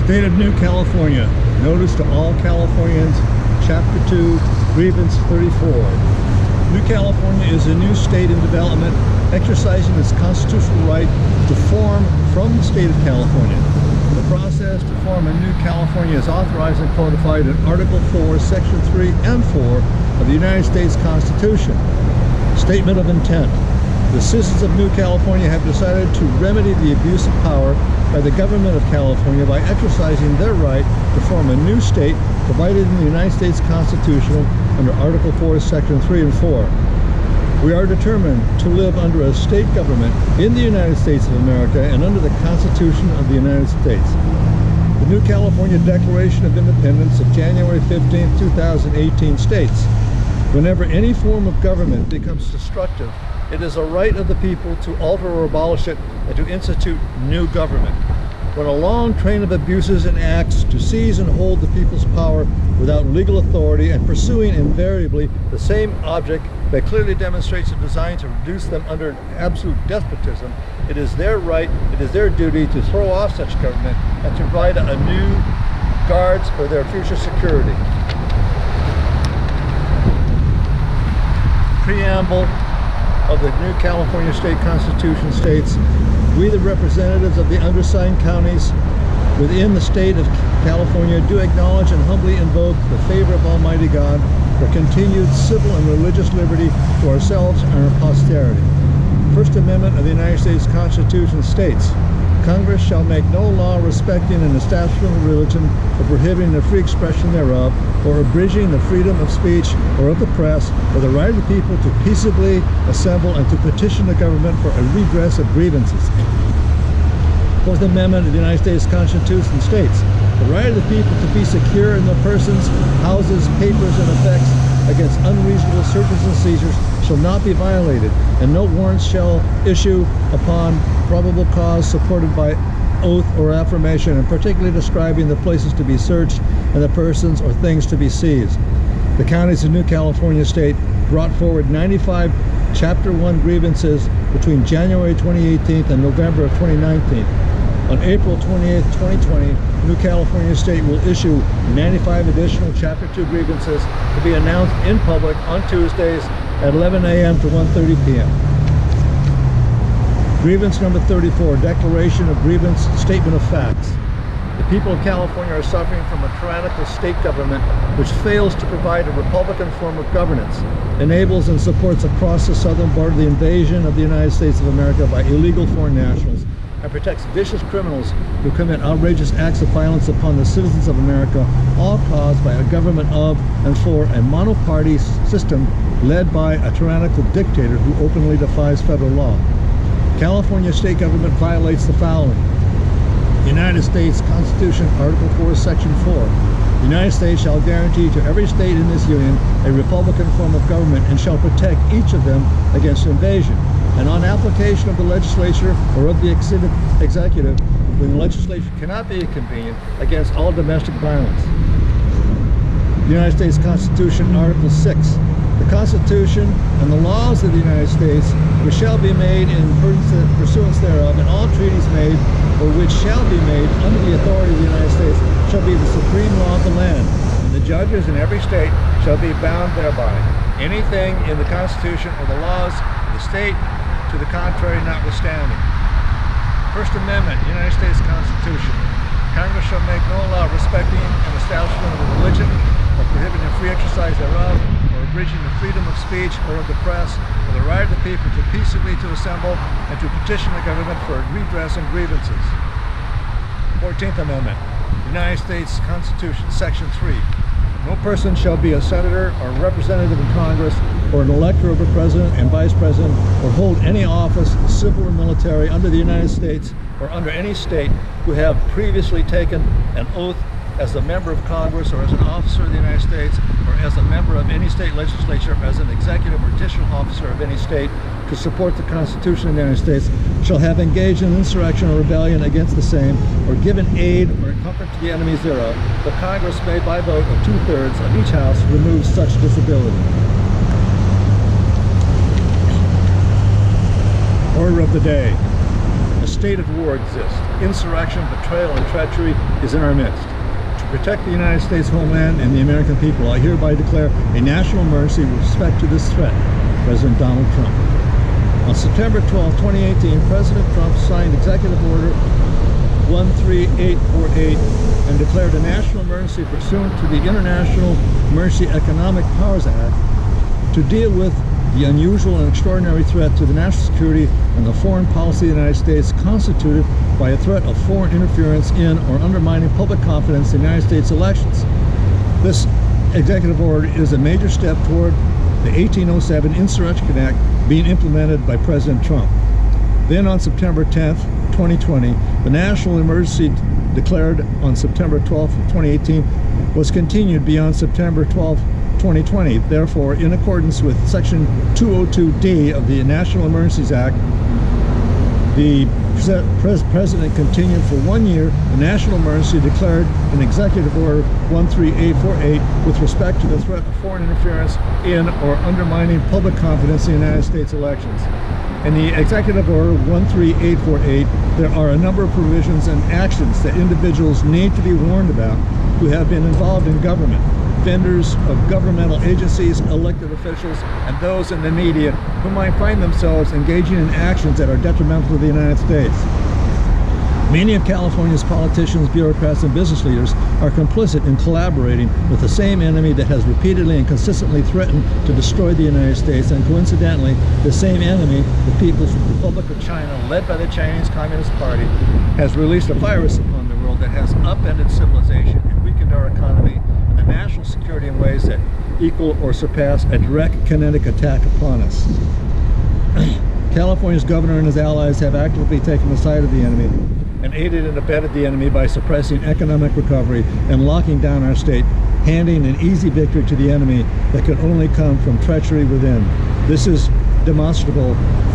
State of New California. Notice to all Californians, Chapter 2, Grievance 34. New California is a new state in development, exercising its constitutional right to form from the state of California. The process to form a new California is authorized and codified in Article 4, Section 3 and 4 of the United States Constitution. Statement of intent. The citizens of New California have decided to remedy the abuse of power by the government of California by exercising their right to form a new state provided in the United States Constitution under Article 4, Section 3 and 4. We are determined to live under a state government in the United States of America and under the Constitution of the United States. The New California Declaration of Independence of January 15, 2018 states, whenever any form of government becomes destructive, it is a right of the people to alter or abolish it and to institute new government. When a long train of abuses and acts to seize and hold the people's power without legal authority and pursuing invariably the same object that clearly demonstrates a design to reduce them under absolute despotism, it is their right, it is their duty to throw off such government and to provide a new guards for their future security. Preamble of the New California State Constitution states, we the representatives of the undersigned counties within the state of California do acknowledge and humbly invoke the favor of Almighty God for continued civil and religious liberty to ourselves and our posterity. First Amendment of the United States Constitution states, Congress shall make no law respecting an establishment of religion or prohibiting the free expression thereof, or abridging the freedom of speech or of the press, or the right of the people to peaceably assemble and to petition the government for a redress of grievances. Fourth Amendment of the United States Constitution states, the right of the people to be secure in their persons, houses, papers, and effects against unreasonable searches and seizures shall not be violated, and no warrants shall issue upon probable cause supported by oath or affirmation, and particularly describing the places to be searched and the persons or things to be seized. The counties of New California State brought forward 95 Chapter 1 grievances between January 2018 and November of 2019. On April 28, 2020, New California State will issue 95 additional Chapter 2 grievances to be announced in public on Tuesdays at 11 a.m. to 1:30 p.m. Grievance number 34, Declaration of Grievance, Statement of Facts. The people of California are suffering from a tyrannical state government which fails to provide a Republican form of governance, enables and supports across the southern border the invasion of the United States of America by illegal foreign nationals, and protects vicious criminals who commit outrageous acts of violence upon the citizens of America, all caused by a government of and for a monoparty system led by a tyrannical dictator who openly defies federal law. California state government violates the following. United States Constitution, Article 4, Section 4. The United States shall guarantee to every state in this union a Republican form of government and shall protect each of them against invasion. And on application of the legislature or of the executive, when the legislature cannot be convened, against all domestic violence. The United States Constitution, Article 6. The Constitution and the laws of the United States, which shall be made in pursuance thereof, and all treaties made, or which shall be made under the authority of the United States, shall be the supreme law of the land, and the judges in every state shall be bound thereby. Anything in the Constitution or the laws of the state to the contrary notwithstanding. First Amendment, United States Constitution. Congress shall make no law respecting an establishment of a religion, or prohibiting the free exercise thereof, or abridging the freedom of speech or of the press, or the right of the people to peaceably to assemble and to petition the government for redress and grievances. 14th Amendment, United States Constitution, Section 3. No person shall be a senator or representative in Congress, or an elector of a president and vice president, or hold any office, civil or military, under the United States or under any state, who have previously taken an oath as a member of Congress, or as an officer of the United States, or as a member of any state legislature, as an executive or judicial officer of any state, to support the Constitution of the United States, shall have engaged in insurrection or rebellion against the same, or given aid or comfort to the enemies thereof, the Congress may by vote of 2/3 of each house remove such disability. Order of the day. state of war exists. Insurrection, betrayal, and treachery is in our midst. To protect the United States homeland and the American people, I hereby declare a national emergency with respect to this threat. President Donald Trump. On September 12, 2018, President Trump signed Executive Order 13848 and declared a national emergency pursuant to the International Emergency Economic Powers Act to deal with the unusual and extraordinary threat to the national security and the foreign policy of the United States constituted by a threat of foreign interference in or undermining public confidence in the United States elections. This executive order is a major step toward the 1807 Insurrection Act being implemented by President Trump. Then on September 10th, 2020, the national emergency declared on September 12th, 2018 was continued beyond September 12th, 2020. Therefore, in accordance with Section 202D of the National Emergencies Act, the President continued for 1 year the national emergency declared in Executive Order 13848 with respect to the threat of foreign interference in or undermining public confidence in the United States elections. In the Executive Order 13848, there are a number of provisions and actions that individuals need to be warned about who have been involved in government, vendors of governmental agencies, elected officials, and those in the media who might find themselves engaging in actions that are detrimental to the United States. Many of California's politicians, bureaucrats, and business leaders are complicit in collaborating with the same enemy that has repeatedly and consistently threatened to destroy the United States, and coincidentally, the same enemy, the People's Republic of China, led by the Chinese Communist Party, has released a virus upon the world that has upended civilization and weakened our economy and national security in ways that equal or surpass a direct kinetic attack upon us. California's governor and his allies have actively taken the side of the enemy and aided and abetted the enemy by suppressing economic recovery and locking down our state, handing an easy victory to the enemy that could only come from treachery within. This is demonstrable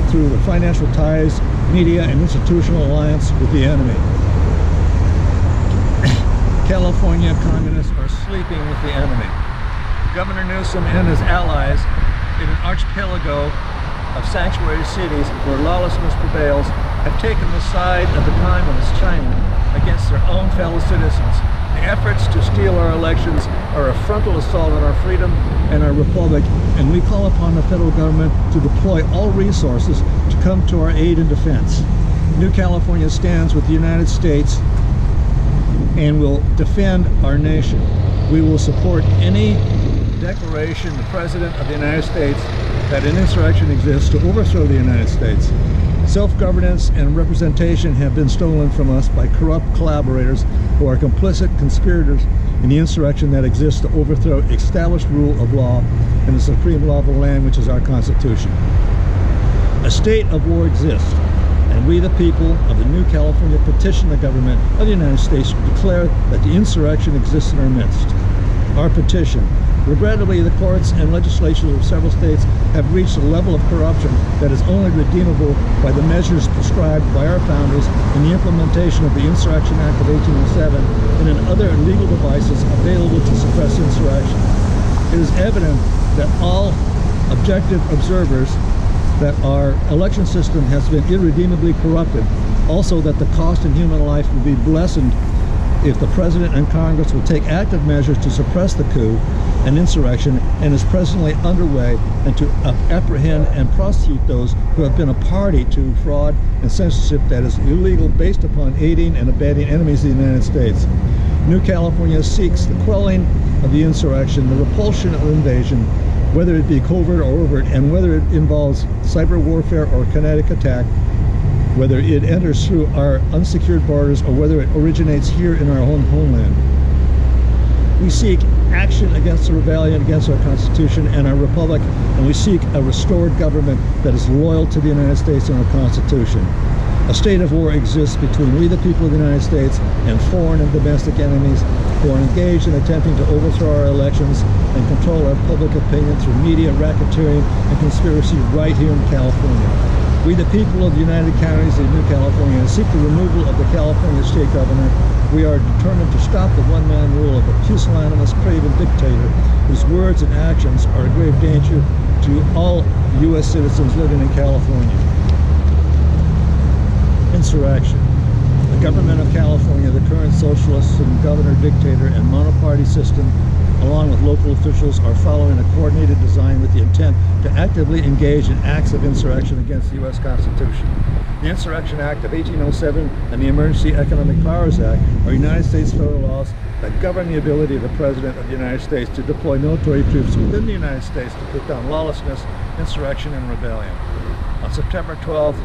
through the financial ties, media, and institutional alliance with the enemy. California communists are sleeping with the enemy. Governor Newsom and his allies in an archipelago of sanctuary cities where lawlessness prevails have taken the side of the communist China against their own fellow citizens. The efforts to steal our elections are a frontal assault on our freedom and our republic, and we call upon the federal government to deploy all resources to come to our aid and defense. New California stands with the United States and will defend our nation. We will support any declaration the President of the United States that an insurrection exists to overthrow the United States. Self-governance and representation have been stolen from us by corrupt collaborators who are complicit conspirators in the insurrection that exists to overthrow established rule of law and the supreme law of the land, which is our Constitution. A state of war exists, and we the people of the New California petition the government of the United States to declare that the insurrection exists in our midst. Our petition. Regrettably, the courts and legislatures of several states have reached a level of corruption that is only redeemable by the measures prescribed by our founders in the implementation of the Insurrection Act of 1807 and in other legal devices available to suppress insurrection. It is evident that all objective observers that our election system has been irredeemably corrupted. Also, that the cost in human life will be lessened if the President and Congress will take active measures to suppress the coup and insurrection and is presently underway, and to apprehend and prosecute those who have been a party to fraud and censorship that is illegal based upon aiding and abetting enemies of the United States. New California seeks the quelling of the insurrection, the repulsion of invasion, whether it be covert or overt, and whether it involves cyber warfare or kinetic attack, whether it enters through our unsecured borders or whether it originates here in our own homeland. We seek action against the rebellion against our Constitution and our Republic, and we seek a restored government that is loyal to the United States and our Constitution. A state of war exists between we the people of the United States and foreign and domestic enemies who are engaged in attempting to overthrow our elections and control our public opinion through media, racketeering, and conspiracy right here in California. We the people of the United Counties of New California seek the removal of the California state governor. We are determined to stop the one-man rule of a pusillanimous, craven dictator whose words and actions are a grave danger to all U.S. citizens living in California. Insurrection. The government of California, the current socialist and governor dictator and monoparty system, along with local officials, are following a coordinated design with the intent to actively engage in acts of insurrection against the U.S. Constitution. The Insurrection Act of 1807 and the Emergency Economic Powers Act are United States federal laws that govern the ability of the President of the United States to deploy military troops within the United States to put down lawlessness, insurrection, and rebellion. On September 12,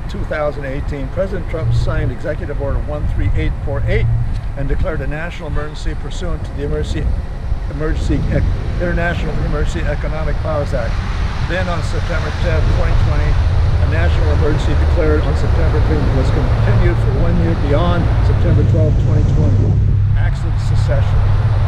2018, President Trump signed Executive Order 13848 and declared a national emergency pursuant to the International Emergency Economic Powers Act. Then on September 10, 2020, a national emergency declared on September 15 was continued for 1 year beyond September 12, 2020. Acts of secession.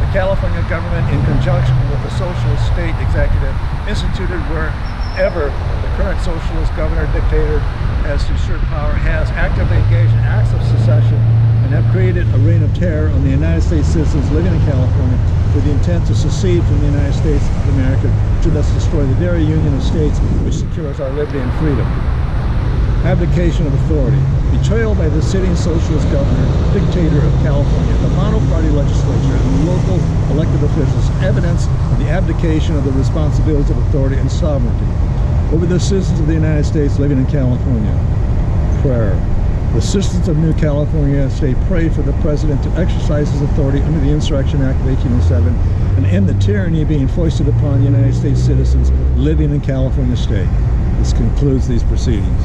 The California government, in conjunction with the socialist state executive, instituted wherever the current socialist governor dictator has usurped power, has actively engaged in acts of secession and have created a reign of terror on the United States citizens living in California with the intent to secede from the United States of America, to thus destroy the very union of states which secures our liberty and freedom. Abdication of authority. Betrayal by the sitting socialist governor, dictator of California, the monoparty legislature, and local elected officials, evidence of the abdication of the responsibilities of authority and sovereignty over the citizens of the United States living in California. Prayer. The citizens of New California State pray for the President to exercise his authority under the Insurrection Act of 1807 and end the tyranny being foisted upon the United States citizens living in California State. This concludes these proceedings.